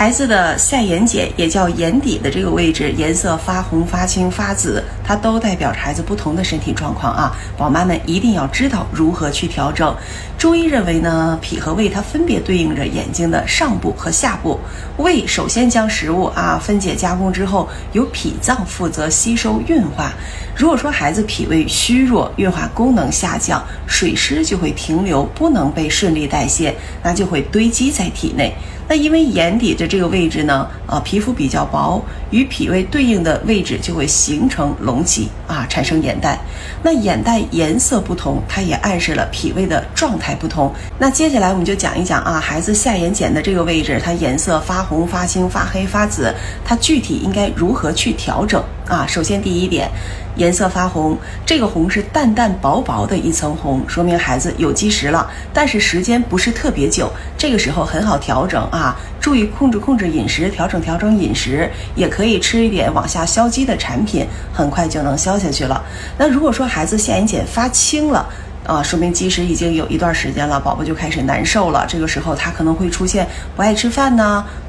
孩子的下眼睑也叫眼底的这个位置，颜色发红、发青、发紫，它都代表着孩子不同的身体状况啊。宝妈们一定要知道如何去调整。中医认为呢，脾和胃它分别对应着眼睛的上部和下部。胃首先将食物分解加工之后，由脾脏负责吸收运化。如果说孩子脾胃虚弱，运化功能下降，水湿就会停留，不能被顺利代谢，那就会堆积在体内。那因为眼底的这个位置呢，皮肤比较薄，与脾胃对应的位置就会形成隆起产生眼袋。那眼袋颜色不同，它也暗示了脾胃的状态不同。那接下来我们就讲一讲孩子下眼睑的这个位置，它颜色发红、发青、发黑、发紫，它具体应该如何去调整首先第一点，颜色发红，这个红是淡淡薄薄的一层红，说明孩子有积食了，但是时间不是特别久，这个时候很好调整注意控制饮食，调整饮食，也可以吃一点往下消积的产品，很快就能消下去了。那如果说孩子下眼睑发青了说明积食已经有一段时间了，宝宝就开始难受了。这个时候他可能会出现不爱吃饭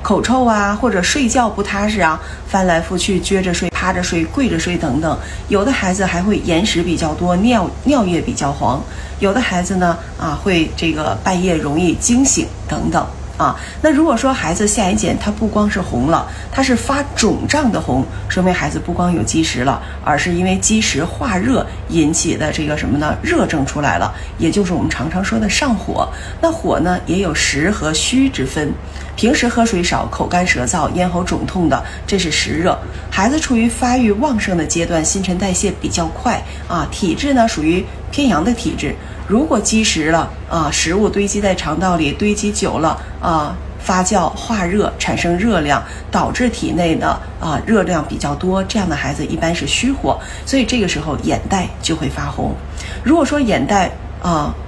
口臭或者睡觉不踏实翻来覆去，撅着睡、趴着睡、跪着睡等等。有的孩子还会眼屎比较多，尿液比较黄。有的孩子呢会这个半夜容易惊醒等等。那如果说孩子下眼睑它不光是红了，它是发肿胀的红，说明孩子不光有积食了，而是因为积食化热引起的这个什么呢？热症出来了，也就是我们常常说的上火。那火呢也有实和虚之分，平时喝水少、口干舌燥、咽喉肿痛的，这是实热。孩子处于发育旺盛的阶段，新陈代谢比较快体质呢属于偏阳的体质。如果积食了食物堆积在肠道里，堆积久了发酵化热产生热量，导致体内的热量比较多，这样的孩子一般是虚火，所以这个时候眼袋就会发红。如果说眼袋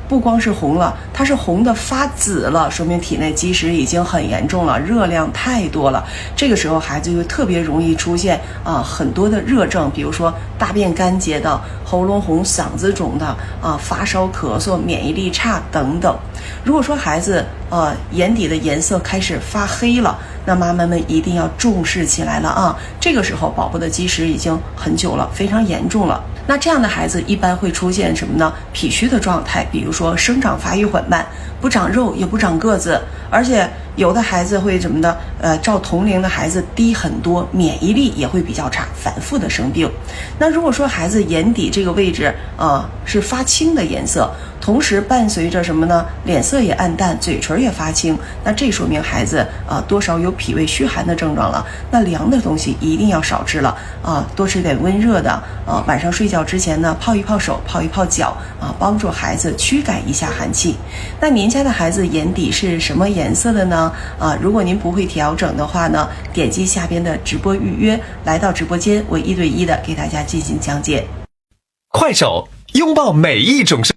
不光是红了，它是红的发紫了，说明体内积食已经很严重了，热量太多了。这个时候孩子就特别容易出现很多的热症，比如说大便干结的、喉咙红、嗓子肿的发烧、咳嗽、免疫力差等等。如果说孩子眼底的颜色开始发黑了，那妈妈们一定要重视起来了这个时候宝宝的积食已经很久了，非常严重了。那这样的孩子一般会出现什么呢？脾虚的状态，比如说生长发育缓慢，不长肉也不长个子，而且有的孩子会什么呢？照同龄的孩子低很多，免疫力也会比较差，反复的生病。那如果说孩子眼底这个位置是发青的颜色，同时伴随着什么呢？脸色也暗淡，嘴唇也发青，那这说明孩子多少有脾胃虚寒的症状了。那凉的东西一定要少吃了多吃点温热的晚上睡觉之前呢，泡一泡手，泡一泡脚帮助孩子驱赶一下寒气。那您家的孩子眼底是什么颜色的呢？如果您不会调整的话呢，点击下边的直播预约，来到直播间，我1对1的给大家进行讲解。快手，拥抱每一种生